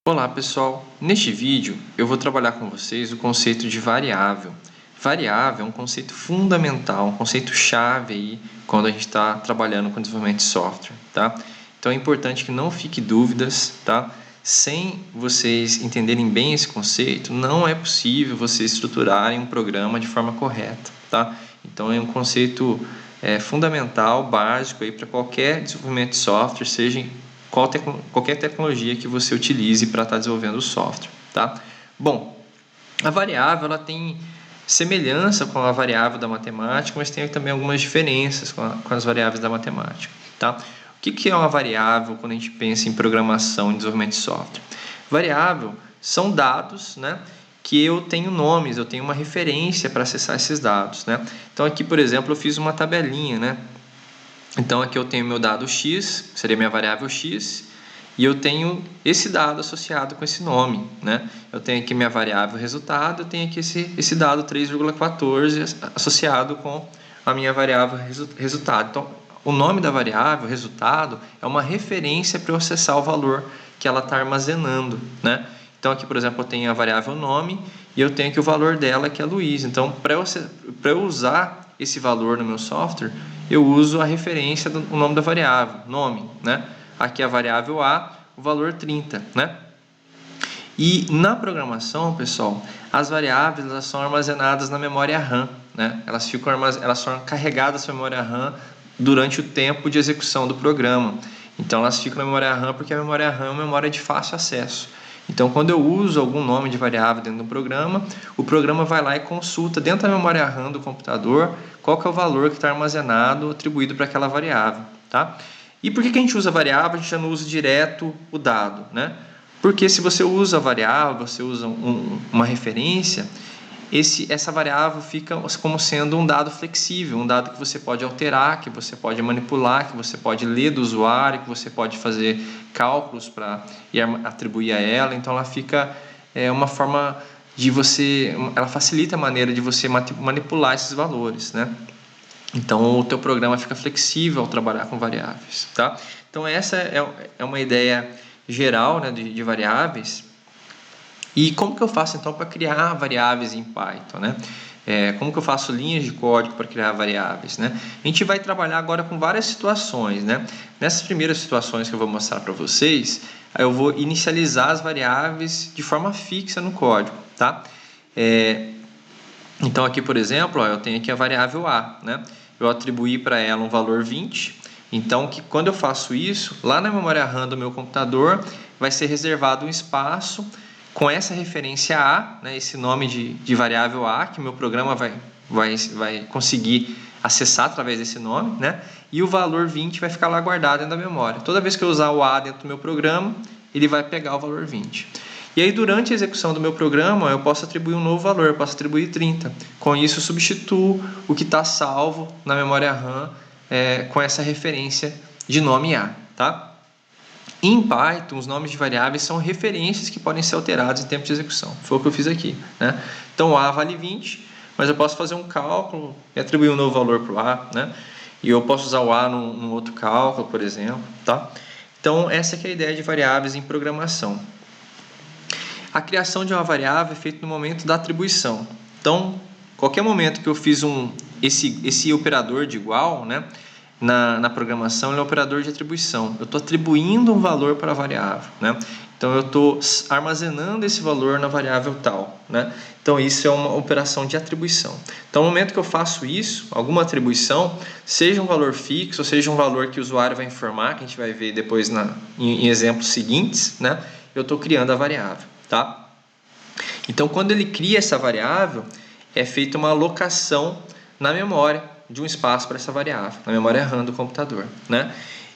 Olá pessoal, neste vídeo eu vou trabalhar com vocês o conceito de variável. Variável é um conceito fundamental, um conceito chave aí quando a gente está trabalhando com desenvolvimento de software, tá? Então é importante que não fique dúvidas, tá? Sem vocês entenderem bem esse conceito, não é possível vocês estruturarem um programa de forma correta, tá? Então é um conceito fundamental, básico aí para qualquer desenvolvimento de software, seja qualquer tecnologia que você utilize para estar desenvolvendo o software, tá? Bom, a variável ela tem semelhança com a variável da matemática, mas tem também algumas diferenças com as variáveis da matemática, tá? O que é uma variável quando a gente pensa em programação e desenvolvimento de software? Variável são dados, né, que eu tenho nomes, eu tenho uma referência para acessar esses dados, né? Então aqui, por exemplo, eu fiz uma tabelinha, né? Então aqui eu tenho meu dado x, que seria minha variável x, e eu tenho esse dado associado com esse nome, né? Eu tenho aqui minha variável resultado, eu tenho aqui esse dado 3,14 associado com a minha variável resultado. Então, o nome da variável resultado é uma referência para eu acessar o valor que ela está armazenando, né? Então aqui, por exemplo, eu tenho a variável nome e eu tenho aqui o valor dela, que é Luiz. Então, para eu usar esse valor no meu software, eu uso a referência do nome da variável, nome, né? Aqui a variável A, o valor 30, né? E na programação, pessoal, as variáveis elas são armazenadas na memória RAM, né? Elas são carregadas na memória RAM durante o tempo de execução do programa. Então elas ficam na memória RAM porque a memória RAM é uma memória de fácil acesso. Então, quando eu uso algum nome de variável dentro do programa, o programa vai lá e consulta dentro da memória RAM do computador qual que é o valor que está armazenado, atribuído para aquela variável, tá? E por que a gente usa variável? A gente já não usa direto o dado, né? Porque se você usa a variável, você usa uma referência, essa variável fica como sendo um dado flexível, um dado que você pode alterar, que você pode manipular, que você pode ler do usuário, que você pode fazer cálculos para atribuir a ela. Então ela fica uma forma de ela facilita a maneira de você manipular esses valores, né? Então o teu programa fica flexível ao trabalhar com variáveis, tá? Então essa é uma ideia geral, né, de variáveis. E como que eu faço então para criar variáveis em Python, né? Como que eu faço linhas de código para criar variáveis, né? A gente vai trabalhar agora com várias situações, né? Nessas primeiras situações que eu vou mostrar para vocês, eu vou inicializar as variáveis de forma fixa no código, tá? Então aqui, por exemplo, eu tenho aqui a variável A, né? Eu atribuí para ela um valor 20. Então, quando eu faço isso, lá na memória RAM do meu computador, vai ser reservado um espaço com essa referência A, né, esse nome de variável A, que o meu programa vai conseguir acessar através desse nome, né? E o valor 20 vai ficar lá guardado dentro da memória. Toda vez que eu usar o A dentro do meu programa, ele vai pegar o valor 20. E aí, durante a execução do meu programa, eu posso atribuir um novo valor, eu posso atribuir 30. Com isso, eu substituo o que está salvo na memória RAM com essa referência de nome A, tá? Em Python, os nomes de variáveis são referências que podem ser alteradas em tempo de execução. Foi o que eu fiz aqui, né? Então, A vale 20, mas eu posso fazer um cálculo e atribuir um novo valor para o A, né? E eu posso usar o A num outro cálculo, por exemplo, tá? Então, essa que é a ideia de variáveis em programação. A criação de uma variável é feita no momento da atribuição. Então, qualquer momento que eu fiz esse operador de igual, né? Na programação, ele é um operador de atribuição. Eu estou atribuindo um valor para a variável, né? Então, eu estou armazenando esse valor na variável tal, né? Então, isso é uma operação de atribuição. Então, no momento que eu faço isso, alguma atribuição, seja um valor fixo, ou seja um valor que o usuário vai informar, que a gente vai ver depois em exemplos seguintes, né? Eu estou criando a variável, tá? Então, quando ele cria essa variável, é feita uma alocação na memória de um espaço para essa variável, na memória RAM do computador, né?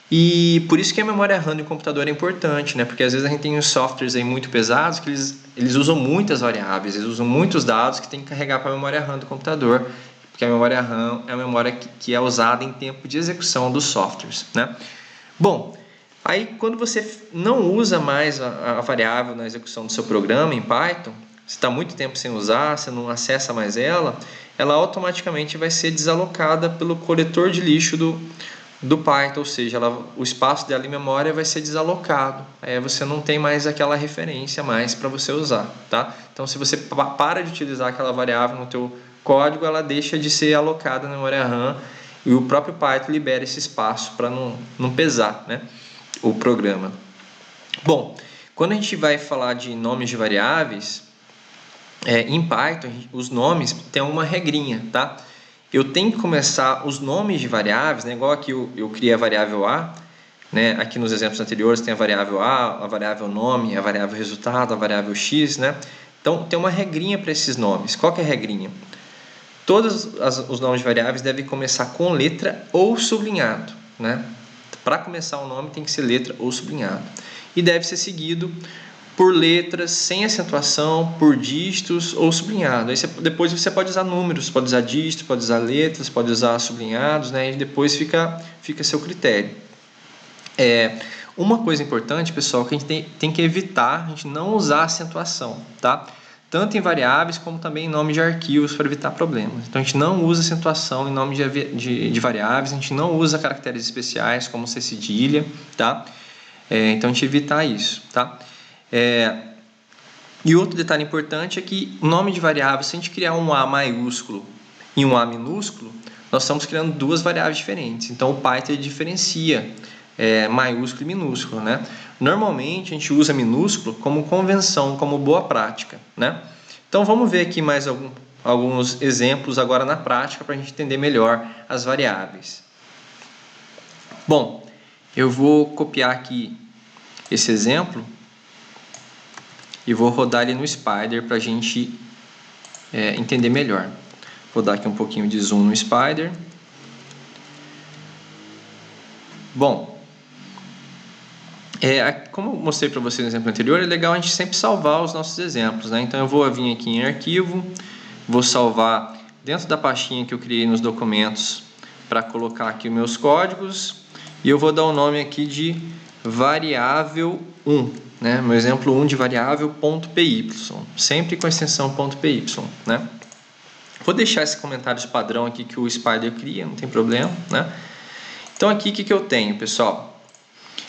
E por isso que a memória RAM do computador é importante, né? Porque às vezes a gente tem uns softwares aí muito pesados que eles usam muitas variáveis, eles usam muitos dados que tem que carregar para a memória RAM do computador, porque a memória RAM é a memória que é usada em tempo de execução dos softwares, né? Bom, aí quando você não usa mais a variável na execução do seu programa em Python, você está muito tempo sem usar, você não acessa mais ela automaticamente vai ser desalocada pelo coletor de lixo do Python, ou seja, o espaço dela em memória vai ser desalocado. Aí você não tem mais aquela referência mais para você usar, tá? Então, se você para de utilizar aquela variável no teu código, ela deixa de ser alocada na memória RAM e o próprio Python libera esse espaço para não pesar, né, o programa. Bom, quando a gente vai falar de nomes de variáveis, em Python, os nomes têm uma regrinha, tá? Eu tenho que começar os nomes de variáveis, né? Igual aqui eu criei a variável A, né? Aqui nos exemplos anteriores tem a variável A, a variável nome, a variável resultado, a variável X, né? Então, tem uma regrinha para esses nomes. Qual que é a regrinha? Todos os nomes de variáveis devem começar com letra ou sublinhado, né? Para começar o nome tem que ser letra ou sublinhado. E deve ser seguido por letras sem acentuação, por dígitos ou sublinhado. Aí depois você pode usar números, pode usar dígitos, pode usar letras, pode usar sublinhados, né? E depois fica a seu critério. Uma coisa importante, pessoal, que a gente tem que evitar, a gente não usar acentuação, tá? Tanto em variáveis como também em nomes de arquivos para evitar problemas. Então a gente não usa acentuação em nome de variáveis, a gente não usa caracteres especiais como C cedilha, tá? Então a gente evita isso, tá? E outro detalhe importante é que o nome de variável, se a gente criar um A maiúsculo e um A minúsculo, nós estamos criando duas variáveis diferentes. Então o Python diferencia maiúsculo e minúsculo, né? Normalmente a gente usa minúsculo como convenção, como boa prática, né? Então vamos ver aqui mais alguns exemplos agora na prática para a gente entender melhor as variáveis. Bom, eu vou copiar aqui esse exemplo e vou rodar ele no Spider para a gente entender melhor. Vou dar aqui um pouquinho de zoom no Spider. Bom, como eu mostrei para vocês no exemplo anterior, é legal a gente sempre salvar os nossos exemplos, né? Então eu vou vir aqui em arquivo, vou salvar dentro da pastinha que eu criei nos documentos para colocar aqui os meus códigos e eu vou dar o nome aqui de variável 1, né? Meu exemplo 1 de variável .py, sempre com a extensão .py, né? Vou deixar esse comentário padrão aqui que o Spider cria, não tem problema, né? Então aqui o que eu tenho, pessoal?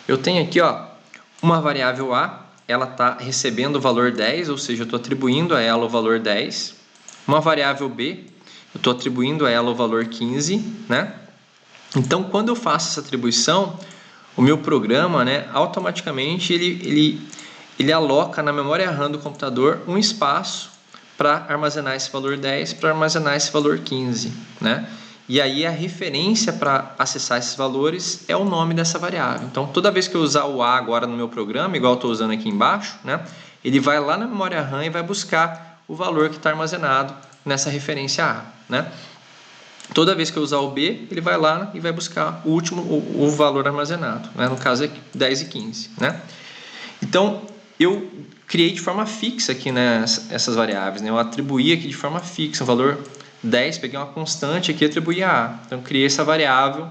Eu tenho aqui, uma variável A, ela está recebendo o valor 10, ou seja, eu estou atribuindo a ela o valor 10. Uma variável B, eu estou atribuindo a ela o valor 15, né? Então, quando eu faço essa atribuição, o meu programa, né, automaticamente ele aloca na memória RAM do computador um espaço para armazenar esse valor 10, para armazenar esse valor 15, né? E aí a referência para acessar esses valores é o nome dessa variável. Então, toda vez que eu usar o A agora no meu programa, igual eu estou usando aqui embaixo, né, ele vai lá na memória RAM e vai buscar o valor que está armazenado nessa referência A, né? Toda vez que eu usar o B, ele vai lá e vai buscar o valor armazenado, né? No caso é 10 e 15, né? Então, eu criei de forma fixa aqui, né, essas variáveis, né? Eu atribuí aqui de forma fixa o valor 10, peguei uma constante aqui e atribuí a A. Então, criei essa variável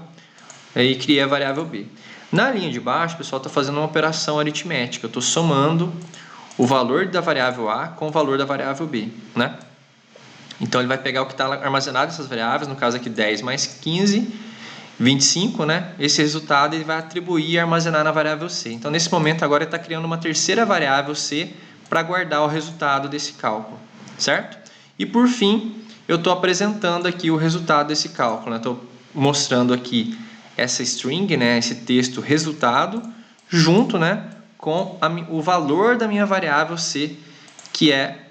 e criei a variável B. Na linha de baixo, pessoal, está fazendo uma operação aritmética. Eu estou somando o valor da variável A com o valor da variável B, né? Então, ele vai pegar o que está armazenado nessas variáveis, no caso aqui 10 mais 15, 25, né? Esse resultado ele vai atribuir e armazenar na variável C. Então, nesse momento, agora ele está criando uma terceira variável C para guardar o resultado desse cálculo, certo? E, por fim, eu estou apresentando aqui o resultado desse cálculo, né? Estou mostrando aqui essa string, né? Esse texto resultado, junto, né, com o valor da minha variável C, que é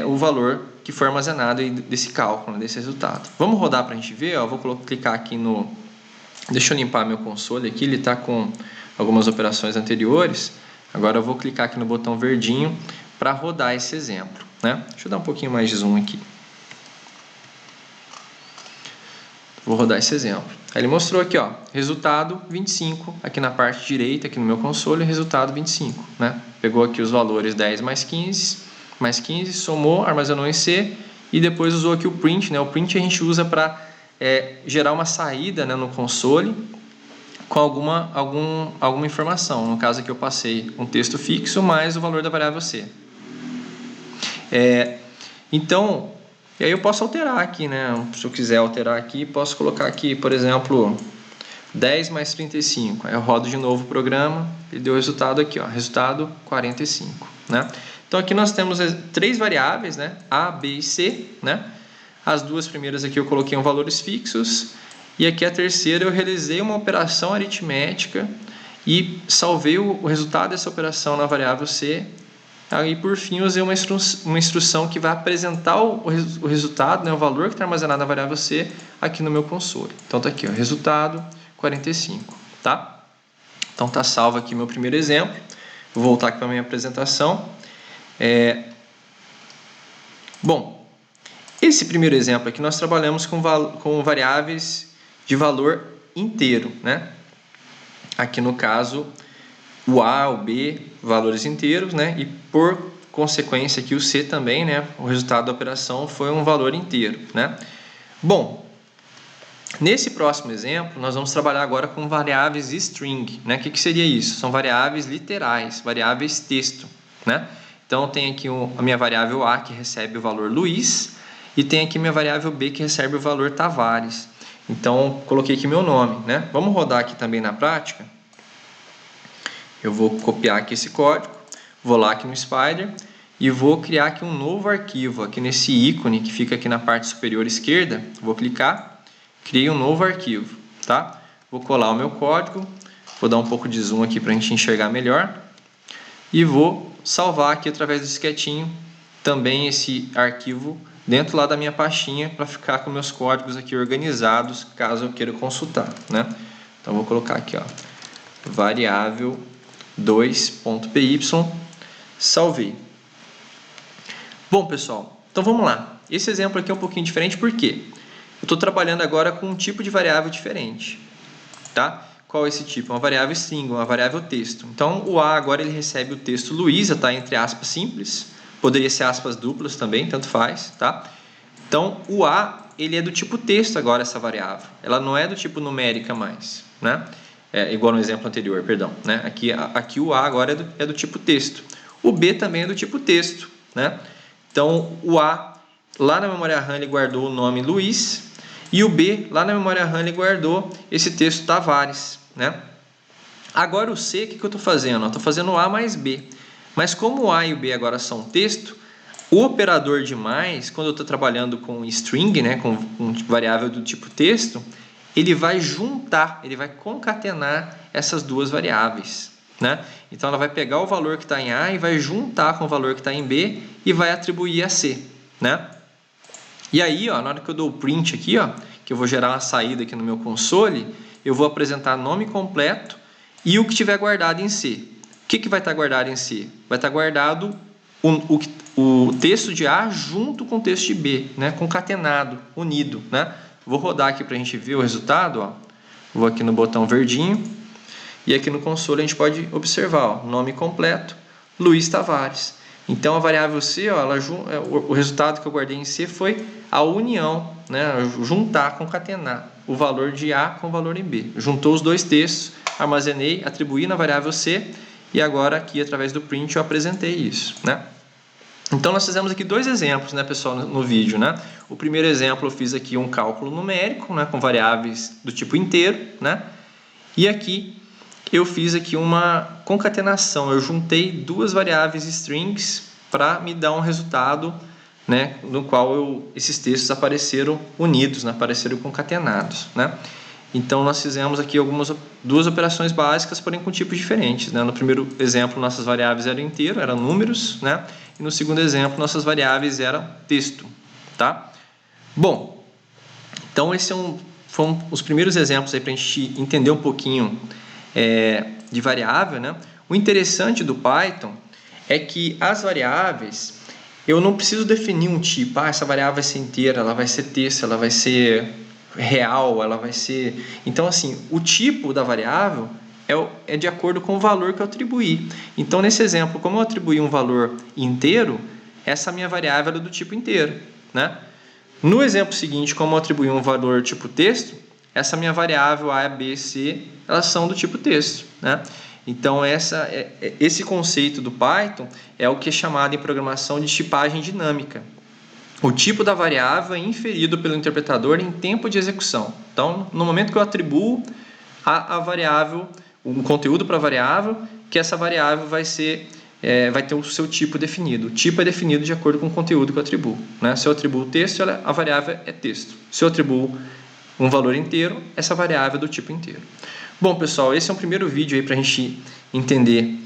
o valor que foi armazenado aí desse cálculo, desse resultado. Vamos rodar para a gente ver, ó. Vou clicar aqui no... Deixa eu limpar meu console aqui, ele está com algumas operações anteriores. Agora eu vou clicar aqui no botão verdinho para rodar esse exemplo, né? Deixa eu dar um pouquinho mais de zoom aqui. Vou rodar esse exemplo. Aí ele mostrou aqui, ó, resultado 25, aqui na parte direita, aqui no meu console, resultado 25, né? Pegou aqui os valores 10 mais 15, somou, armazenou em C e depois usou aqui o print, né? O print a gente usa para gerar uma saída, né, no console com alguma informação. No caso aqui eu passei um texto fixo mais o valor da variável C. Então, e aí eu posso alterar aqui, né? Se eu quiser alterar aqui, posso colocar aqui, por exemplo, 10 mais 35. Aí eu rodo de novo o programa e deu o resultado aqui, ó, resultado 45, né? Então aqui nós temos 3 variáveis, né? A, B e C, né? As duas primeiras aqui eu coloquei valores fixos e aqui a terceira eu realizei uma operação aritmética e salvei o resultado dessa operação na variável C. Aí por fim eu usei uma instrução que vai apresentar o resultado, né? O valor que está armazenado na variável C aqui no meu console. Então tá aqui, ó, resultado 45, tá? Então tá salvo aqui meu primeiro exemplo. Vou voltar aqui para a minha apresentação. Bom, esse primeiro exemplo aqui nós trabalhamos com variáveis de valor inteiro, né? Aqui no caso, o A, o B, valores inteiros, né? E por consequência aqui o C também, né? O resultado da operação foi um valor inteiro, né? Bom, nesse próximo exemplo, nós vamos trabalhar agora com variáveis string, né? O que seria isso? São variáveis literais, variáveis texto, né? Então, tem aqui a minha variável A, que recebe o valor Luiz, e tem aqui minha variável B, que recebe o valor Tavares. Então, coloquei aqui meu nome, né? Vamos rodar aqui também na prática. Eu vou copiar aqui esse código, vou lá aqui no Spider e vou criar aqui um novo arquivo, aqui nesse ícone que fica aqui na parte superior esquerda. Vou clicar, criei um novo arquivo, tá? Vou colar o meu código, vou dar um pouco de zoom aqui para a gente enxergar melhor e vou salvar aqui através do disquetinho também esse arquivo dentro lá da minha pastinha para ficar com meus códigos aqui organizados caso eu queira consultar, né? Então vou colocar aqui, ó, variável 2.py, salvei. Bom, pessoal, então vamos lá. Esse exemplo aqui é um pouquinho diferente porque eu estou trabalhando agora com um tipo de variável diferente, tá? Qual é esse tipo? Uma variável string, uma variável texto. Então, o A agora ele recebe o texto Luísa, tá? Entre aspas simples. Poderia ser aspas duplas também, tanto faz, tá? Então, o A, ele é do tipo texto agora, essa variável. Ela não é do tipo numérica mais, né? Igual no exemplo anterior, perdão, né? Aqui o A agora é do tipo texto. O B também é do tipo texto, né? Então, o A, lá na memória RAM, ele guardou o nome Luiz, e o B, lá na memória RAM, ele guardou esse texto Tavares, né? Agora o C, o que eu estou fazendo? Estou fazendo o A mais B. Mas como o A e o B agora são texto, o operador de mais, quando eu estou trabalhando com string, né, com variável do tipo texto, ele vai juntar, ele vai concatenar essas duas variáveis, né? Então ela vai pegar o valor que está em A e vai juntar com o valor que está em B e vai atribuir a C, né? E aí, ó, na hora que eu dou o print aqui, ó, que eu vou gerar uma saída aqui no meu console, eu vou apresentar nome completo e o que tiver guardado em C. O que vai estar guardado em C? Vai estar guardado o texto de A junto com o texto de B, né? Concatenado, unido, né? Vou rodar aqui para a gente ver o resultado, ó. Vou aqui no botão verdinho e aqui no console a gente pode observar, ó, nome completo, Luiz Tavares. Então a variável C, ó, o resultado que eu guardei em C foi a união, né? Juntar, concatenar o valor de A com o valor em B. Juntou os dois textos, armazenei, atribuí na variável C e agora aqui através do print eu apresentei isso, né? Então nós fizemos aqui dois exemplos, né, pessoal, no vídeo, né? O primeiro exemplo eu fiz aqui um cálculo numérico, né, com variáveis do tipo inteiro, né? E aqui eu fiz aqui uma concatenação, eu juntei duas variáveis strings para me dar um resultado, né, no qual esses textos apareceram unidos, né, apareceram concatenados, né? Então nós fizemos aqui duas operações básicas, porém com tipos diferentes, né? No primeiro exemplo nossas variáveis eram inteiro, eram números, né? E no segundo exemplo nossas variáveis eram texto, tá? Bom, então esses foram os primeiros exemplos aí para a gente entender um pouquinho de variável, né? O interessante do Python é que as variáveis, eu não preciso definir um tipo, essa variável vai ser inteira, ela vai ser texto, ela vai ser real, ela vai ser... Então, assim, o tipo da variável é de acordo com o valor que eu atribuí. Então, nesse exemplo, como eu atribuí um valor inteiro, essa minha variável é do tipo inteiro, né? No exemplo seguinte, como eu atribuí um valor tipo texto, essa minha variável A, B, C, elas são do tipo texto, né? Então, esse conceito do Python é o que é chamado em programação de tipagem dinâmica. O tipo da variável é inferido pelo interpretador em tempo de execução. Então, no momento que eu atribuo a variável, um conteúdo para a variável, que essa variável vai ter o seu tipo definido. O tipo é definido de acordo com o conteúdo que eu atribuo, né? Se eu atribuo texto, a variável é texto. Se eu atribuo um valor inteiro, essa variável é do tipo inteiro. Bom, pessoal, esse é um primeiro vídeo aí para a gente entender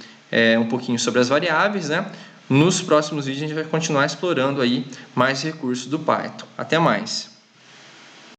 um pouquinho sobre as variáveis, né? Nos próximos vídeos a gente vai continuar explorando aí mais recursos do Python. Até mais!